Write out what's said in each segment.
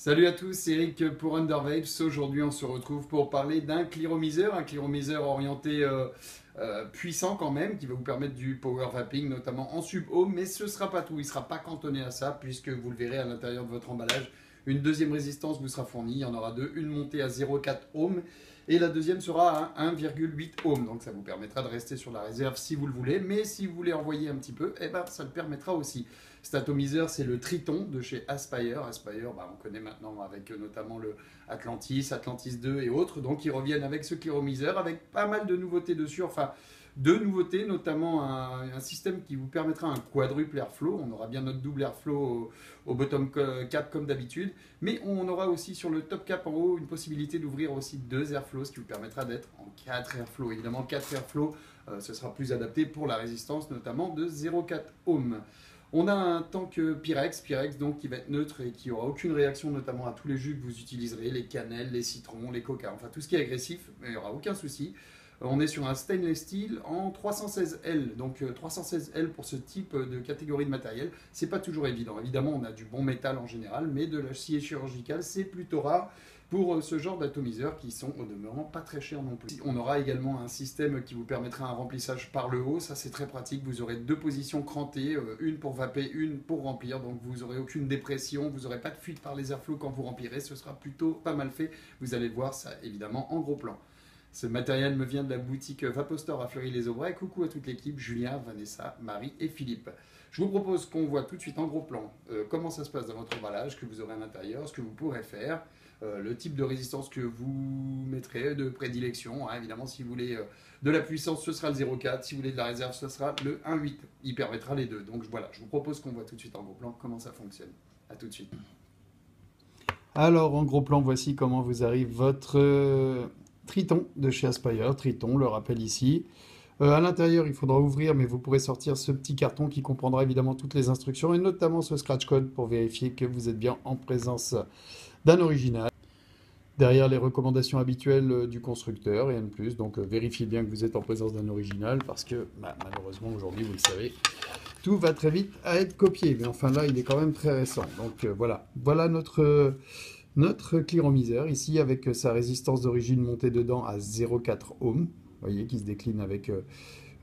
Salut à tous, c'est Eric pour Undervapes. Aujourd'hui, on se retrouve pour parler d'un clearomiseur, orienté puissant quand même, qui va vous permettre du power vaping, notamment en sub-ohm, mais ce ne sera pas tout, il ne sera pas cantonné à ça, puisque vous le verrez à l'intérieur de votre emballage, une deuxième résistance vous sera fournie, il y en aura deux, une montée à 0,4 ohm, et la deuxième sera à 1,8 ohm, donc ça vous permettra de rester sur la réserve si vous le voulez, mais si vous voulez envoyer un petit peu, eh ben, ça le permettra aussi. Cet atomiseur, c'est le Triton de chez Aspire. Aspire, on connaît maintenant avec notamment le Atlantis, Atlantis 2 et autres. Donc ils reviennent avec ce clearomiseur, avec pas mal de nouveautés dessus. Enfin, deux nouveautés, notamment un système qui vous permettra un quadruple airflow. On aura bien notre double airflow au bottom cap comme d'habitude. Mais on aura aussi sur le top cap en haut une possibilité d'ouvrir aussi deux airflows, ce qui vous permettra d'être en 4 airflows. Évidemment, 4 airflows, ce sera plus adapté pour la résistance, notamment de 0,4 ohm. On a un tank Pyrex donc qui va être neutre et qui n'aura aucune réaction, notamment à tous les jus que vous utiliserez, les cannelles, les citrons, les coca, enfin tout ce qui est agressif, mais il n'y aura aucun souci. On est sur un stainless steel en 316L, donc 316L pour ce type de catégorie de matériel, c'est pas toujours évident. Évidemment, on a du bon métal en général, mais de l'acier chirurgical, c'est plutôt rare pour ce genre d'atomiseurs qui sont au demeurant pas très chers non plus. On aura également un système qui vous permettra un remplissage par le haut, ça c'est très pratique, vous aurez deux positions crantées, une pour vaper, une pour remplir, donc vous n'aurez aucune dépression, vous n'aurez pas de fuite par les airflows quand vous remplirez, ce sera plutôt pas mal fait, vous allez le voir ça évidemment en gros plan. Ce matériel me vient de la boutique Vapostore à Fleury-les-Aubrais. Coucou à toute l'équipe, Julien, Vanessa, Marie et Philippe. Je vous propose qu'on voit tout de suite en gros plan comment ça se passe dans votre emballage, que vous aurez à l'intérieur, ce que vous pourrez faire, le type de résistance que vous mettrez de prédilection. Évidemment, si vous voulez de la puissance, ce sera le 0,4. Si vous voulez de la réserve, ce sera le 1,8. Il permettra les deux. Donc voilà, je vous propose qu'on voit tout de suite en gros plan comment ça fonctionne. A tout de suite. Alors, en gros plan, voici comment vous arrive votre Triton de chez Aspire. Triton, le rappelle ici. À l'intérieur, il faudra ouvrir, mais vous pourrez sortir ce petit carton qui comprendra évidemment toutes les instructions et notamment ce scratch code pour vérifier que vous êtes bien en présence d'un original. Derrière les recommandations habituelles du constructeur, rien de plus. Donc vérifiez bien que vous êtes en présence d'un original parce que malheureusement aujourd'hui, vous le savez, tout va très vite à être copié. Mais enfin là, il est quand même très récent. Donc voilà notre clearomiseur ici avec sa résistance d'origine montée dedans à 0,4 ohm. Vous voyez qui se décline avec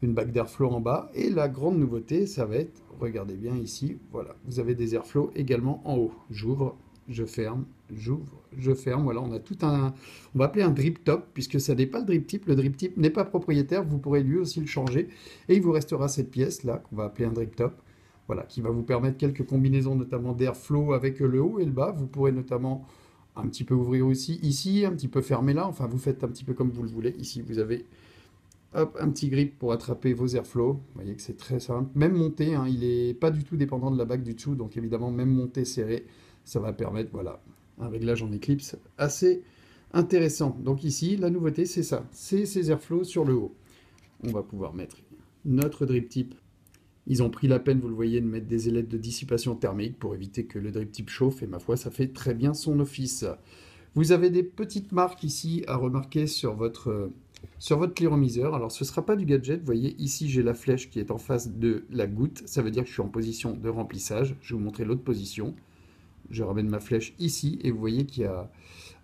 une bague d'airflow en bas. Et la grande nouveauté, ça va être, regardez bien ici, voilà, vous avez des airflows également en haut. J'ouvre, je ferme, j'ouvre, je ferme. Voilà, on a tout on va appeler un drip top, puisque ça n'est pas le drip tip. Le drip tip n'est pas propriétaire, vous pourrez lui aussi le changer. Et il vous restera cette pièce là, qu'on va appeler un drip top. Voilà, qui va vous permettre quelques combinaisons, notamment d'airflow avec le haut et le bas. Vous pourrez notamment un petit peu ouvrir aussi ici, un petit peu fermer là. Enfin, vous faites un petit peu comme vous le voulez. Ici, vous avez hop, un petit grip pour attraper vos airflows. Vous voyez que c'est très simple. Même monté, il n'est pas du tout dépendant de la bague du dessous. Donc évidemment, même monté serré, ça va permettre, voilà, un réglage en éclipse assez intéressant. Donc ici, la nouveauté, c'est ça. C'est ces airflows sur le haut. On va pouvoir mettre notre drip tip. Ils ont pris la peine, vous le voyez, de mettre des ailettes de dissipation thermique pour éviter que le drip tip chauffe. Et ma foi, ça fait très bien son office. Vous avez des petites marques ici à remarquer sur votre clearomiseur. Alors, ce ne sera pas du gadget. Vous voyez, ici, j'ai la flèche qui est en face de la goutte. Ça veut dire que je suis en position de remplissage. Je vais vous montrer l'autre position. Je ramène ma flèche ici et vous voyez qu'il y a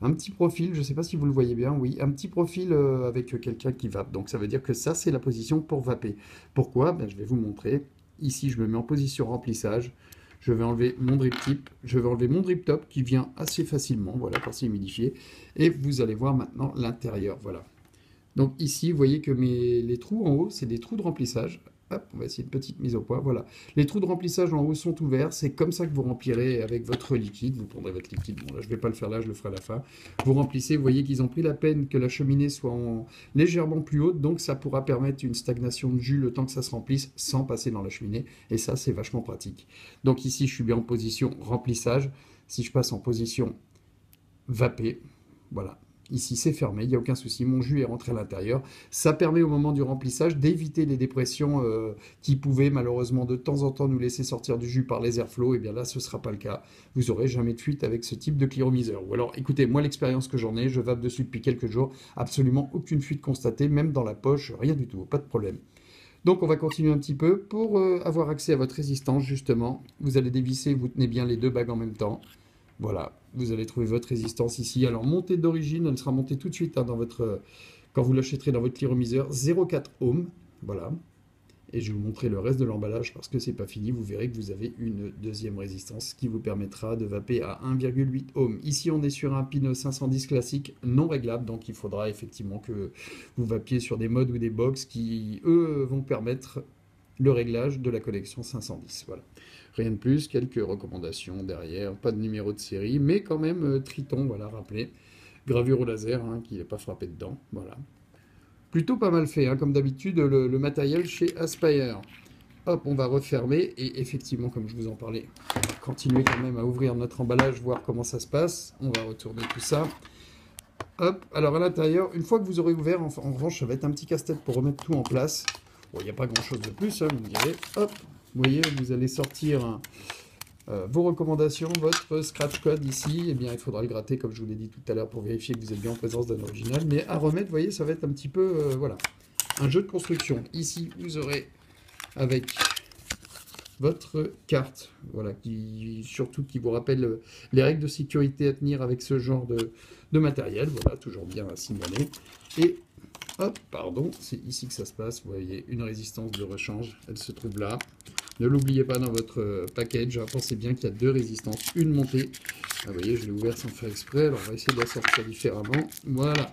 un petit profil. Je ne sais pas si vous le voyez bien. Oui, un petit profil avec quelqu'un qui vape. Donc, ça veut dire que ça, c'est la position pour vaper. Pourquoi? Je vais vous montrer. Ici, je me mets en position remplissage. Je vais enlever mon drip tip, je vais enlever mon drip top qui vient assez facilement, voilà, quand c'est humidifié. Et vous allez voir maintenant l'intérieur, voilà. Donc ici, vous voyez que les trous en haut, c'est des trous de remplissage. Hop, on va essayer une petite mise au point, voilà. Les trous de remplissage en haut sont ouverts, c'est comme ça que vous remplirez avec votre liquide. Vous prendrez votre liquide, bon là je ne vais pas le faire là, je le ferai à la fin. Vous remplissez, vous voyez qu'ils ont pris la peine que la cheminée soit légèrement plus haute, donc ça pourra permettre une stagnation de jus le temps que ça se remplisse sans passer dans la cheminée, et ça c'est vachement pratique. Donc ici je suis bien en position remplissage, si je passe en position vapé, voilà. Ici, c'est fermé, il n'y a aucun souci. Mon jus est rentré à l'intérieur. Ça permet au moment du remplissage d'éviter les dépressions qui pouvaient malheureusement de temps en temps nous laisser sortir du jus par les airflows. Et bien là, ce ne sera pas le cas. Vous n'aurez jamais de fuite avec ce type de clearomiseur. Ou alors, écoutez, moi, l'expérience que j'en ai, je vape dessus depuis quelques jours. Absolument aucune fuite constatée, même dans la poche, rien du tout, pas de problème. Donc on va continuer un petit peu. Pour avoir accès à votre résistance, justement, vous allez dévisser, vous tenez bien les deux bagues en même temps. Voilà. vous allez trouver votre résistance ici. Alors, montée d'origine, elle sera montée tout de suite hein, quand vous l'achèterez dans votre cliromiseur, 0,4 ohms. Voilà. Et je vais vous montrer le reste de l'emballage parce que c'est pas fini. Vous verrez que vous avez une deuxième résistance qui vous permettra de vaper à 1,8 ohms. Ici, on est sur un pin 510 classique non réglable. Donc, il faudra effectivement que vous vapiez sur des modes ou des box qui, eux, vont permettre le réglage de la connexion 510. Voilà. Rien de plus, quelques recommandations derrière. Pas de numéro de série, mais quand même Triton, voilà, rappelez. Gravure au laser, hein, qui n'est pas frappé dedans. Voilà. Plutôt pas mal fait, hein, comme d'habitude, le matériel chez Aspire. Hop, on va refermer, et effectivement, comme je vous en parlais, on va continuer quand même à ouvrir notre emballage, voir comment ça se passe. On va retourner tout ça. Hop, alors à l'intérieur, une fois que vous aurez ouvert, en revanche, ça va être un petit casse-tête pour remettre tout en place. Bon, il n'y a pas grand-chose de plus, hein, vous me direz. Hop, vous voyez, vous allez sortir vos recommandations, votre scratch code ici, eh bien il faudra le gratter comme je vous l'ai dit tout à l'heure pour vérifier que vous êtes bien en présence d'un original, mais à remettre, vous voyez, ça va être un petit peu, voilà, un jeu de construction. Ici, vous aurez avec votre carte, voilà, surtout qui vous rappelle les règles de sécurité à tenir avec ce genre de matériel, voilà, toujours bien à signaler, et hop, pardon, c'est ici que ça se passe, vous voyez, une résistance de rechange, elle se trouve là. Ne l'oubliez pas dans votre package, pensez bien qu'il y a deux résistances, une montée. Ah, vous voyez, je l'ai ouvert sans faire exprès, alors on va essayer de la sortir différemment. Voilà.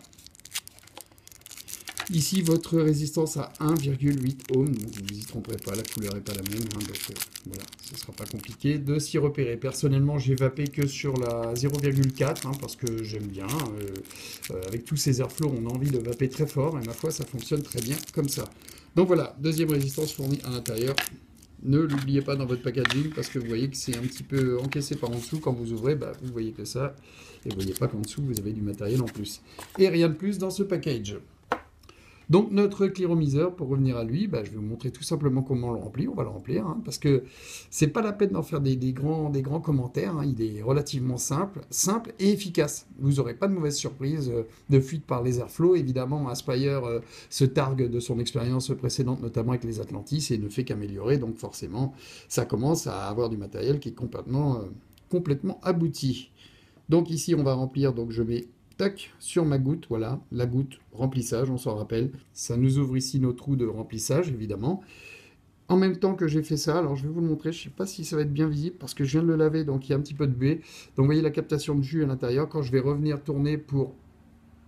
Ici, votre résistance à 1,8 ohms, donc vous ne vous y tromperez pas, la couleur n'est pas la même, hein, donc voilà, ce ne sera pas compliqué de s'y repérer. Personnellement, j'ai vapé que sur la 0,4, hein, parce que j'aime bien. Avec tous ces airflows, on a envie de vaper très fort, et ma foi, ça fonctionne très bien comme ça. Donc voilà, deuxième résistance fournie à l'intérieur. Ne l'oubliez pas dans votre packaging parce que vous voyez que c'est un petit peu encaissé par en dessous. Quand vous ouvrez, bah, vous voyez que ça. Et vous voyez pas qu'en dessous, vous avez du matériel en plus. Et rien de plus dans ce package. Donc notre cliromiseur, pour revenir à lui, bah, je vais vous montrer tout simplement comment on le remplit. On va le remplir, hein, parce que c'est pas la peine d'en faire des grands commentaires. Hein. Il est relativement simple et efficace. Vous n'aurez pas de mauvaise surprise de fuite par les airflows. Évidemment, Aspire se targue de son expérience précédente, notamment avec les Atlantis, et ne fait qu'améliorer. Donc forcément, ça commence à avoir du matériel qui est complètement abouti. Donc ici, on va remplir. Donc je mets tac, sur ma goutte, voilà, la goutte, remplissage, on s'en rappelle. Ça nous ouvre ici nos trous de remplissage, évidemment. En même temps que j'ai fait ça, alors je vais vous le montrer, je ne sais pas si ça va être bien visible, parce que je viens de le laver, donc il y a un petit peu de buée. Donc vous voyez la captation de jus à l'intérieur. Quand je vais revenir tourner pour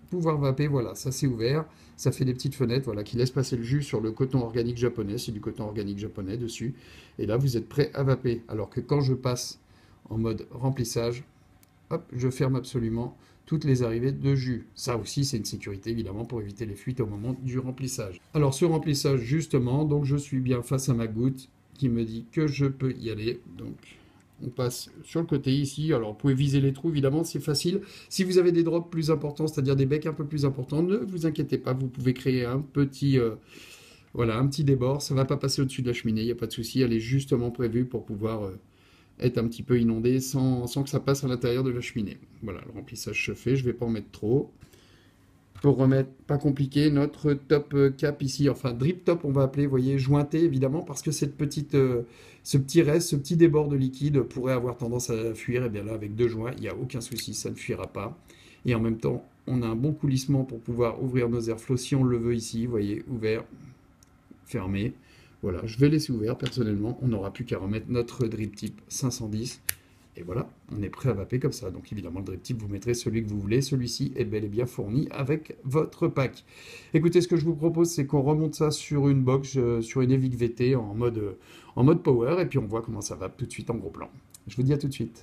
pouvoir vaper, voilà, ça s'est ouvert. Ça fait des petites fenêtres, voilà, qui laissent passer le jus sur le coton organique japonais. C'est du coton organique japonais dessus. Et là, vous êtes prêt à vaper. Alors que quand je passe en mode remplissage, hop, je ferme absolument toutes les arrivées de jus. Ça aussi, c'est une sécurité, évidemment, pour éviter les fuites au moment du remplissage. Alors, ce remplissage, justement, donc je suis bien face à ma goutte qui me dit que je peux y aller. Donc, on passe sur le côté ici. Alors, vous pouvez viser les trous, évidemment, c'est facile. Si vous avez des drops plus importants, c'est-à-dire des becs un peu plus importants, ne vous inquiétez pas, vous pouvez créer un petit... voilà, un petit débord. Ça ne va pas passer au-dessus de la cheminée, il n'y a pas de souci. Elle est justement prévue pour pouvoir... être un petit peu inondé sans que ça passe à l'intérieur de la cheminée. Voilà, le remplissage se fait, je ne vais pas en mettre trop. Pour remettre, pas compliqué, notre top cap ici, enfin drip top on va appeler, vous voyez, jointé évidemment, parce que cette petite, ce petit reste, ce petit débord de liquide pourrait avoir tendance à fuir, et bien là avec deux joints, il n'y a aucun souci, ça ne fuira pas. Et en même temps, on a un bon coulissement pour pouvoir ouvrir nos airflows si on le veut ici, vous voyez, ouvert, fermé. Voilà, je vais laisser ouvert personnellement, on n'aura plus qu'à remettre notre drip tip 510. Et voilà, on est prêt à vaper comme ça. Donc évidemment, le drip tip, vous mettrez celui que vous voulez. Celui-ci est bel et bien fourni avec votre pack. Écoutez, ce que je vous propose, c'est qu'on remonte ça sur une box, sur une Evic VT en mode power. Et puis on voit comment ça va tout de suite en gros plan. Je vous dis à tout de suite.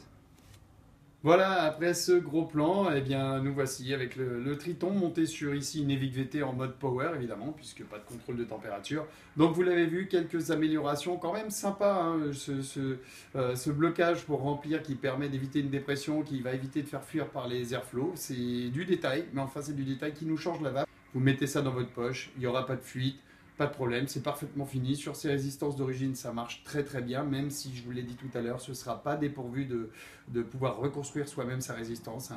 Voilà, après ce gros plan, eh bien, nous voici avec le Triton monté sur ici une Evic VT en mode power, évidemment, puisque pas de contrôle de température. Donc vous l'avez vu, quelques améliorations quand même sympas, hein, ce blocage pour remplir qui permet d'éviter une dépression, qui va éviter de faire fuir par les airflows. C'est du détail, mais enfin c'est du détail qui nous change la vape. Vous mettez ça dans votre poche, il n'y aura pas de fuite. Pas de problème, c'est parfaitement fini. Sur ces résistances d'origine, ça marche très très bien, même si je vous l'ai dit tout à l'heure, ce ne sera pas dépourvu de pouvoir reconstruire soi-même sa résistance.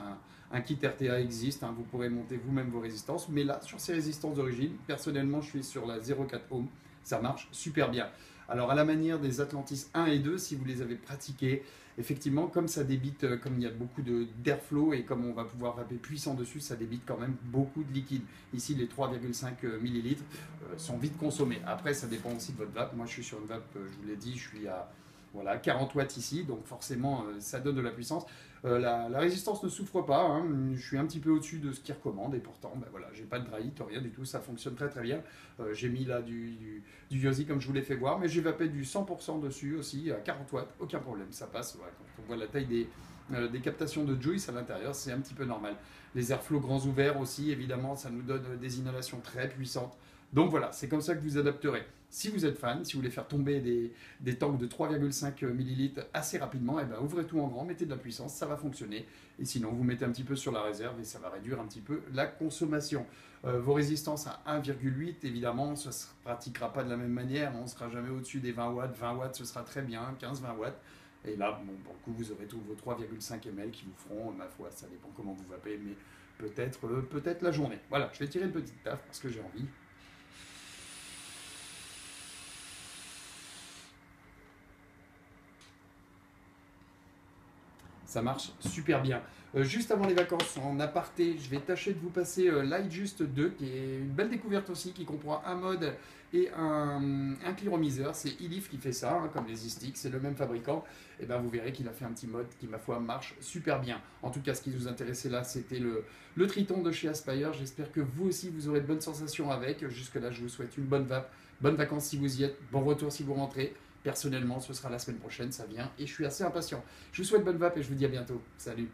Un kit RTA existe, hein, vous pourrez monter vous-même vos résistances. Mais là, sur ces résistances d'origine, personnellement, je suis sur la 0,4 ohm. Ça marche super bien. Alors, à la manière des Atlantis 1 et 2, si vous les avez pratiqués, effectivement, comme ça débite, comme il y a beaucoup d'airflow et comme on va pouvoir vaper puissant dessus, ça débite quand même beaucoup de liquide. Ici, les 3,5 millilitres sont vite consommés. Après, ça dépend aussi de votre vape. Moi, je suis sur une vape, je vous l'ai dit, je suis à voilà, 40 watts ici, donc forcément, ça donne de la puissance. La résistance ne souffre pas, hein. Je suis un petit peu au-dessus de ce qu'ils recommandent et pourtant, ben voilà, j'ai pas de dry heat, rien du tout, ça fonctionne très très bien. J'ai mis là du Yosi comme je vous l'ai fait voir, mais j'ai vapé du 100% dessus aussi à 40 watts, aucun problème, ça passe. Voilà, quand on voit la taille des captations de Juice à l'intérieur, c'est un petit peu normal. Les airflows grands ouverts aussi, évidemment, ça nous donne des inhalations très puissantes. Donc voilà, c'est comme ça que vous adapterez. Si vous êtes fan, si vous voulez faire tomber des tanks de 3,5 millilitres assez rapidement, eh ben, ouvrez tout en grand, mettez de la puissance, ça va fonctionner. Et sinon, vous mettez un petit peu sur la réserve et ça va réduire un petit peu la consommation. Vos résistances à 1,8, évidemment, ça ne se pratiquera pas de la même manière. On ne sera jamais au-dessus des 20 watts. 20 watts, ce sera très bien, 15-20 watts. Et là, bon, pour le coup, vous aurez tous vos 3,5 ml qui vous feront, ma foi, ça dépend comment vous vapez, mais peut-être la journée. Voilà, je vais tirer une petite taf parce que j'ai envie. Ça marche super bien. Juste avant les vacances, en aparté, je vais tâcher de vous passer Lightjust 2, qui est une belle découverte aussi, qui comprend un mode et un cliromiseur. C'est Elif qui fait ça, hein, comme les e-sticks, c'est le même fabricant. Et ben vous verrez qu'il a fait un petit mode qui, ma foi, marche super bien. En tout cas, ce qui nous intéressait là, c'était le Triton de chez Aspire. J'espère que vous aussi, vous aurez de bonnes sensations avec. Jusque-là, je vous souhaite une bonne vape, bonnes vacances si vous y êtes, bon retour si vous rentrez. Personnellement, ce sera la semaine prochaine, ça vient, et je suis assez impatient. Je vous souhaite bonne vape et je vous dis à bientôt. Salut!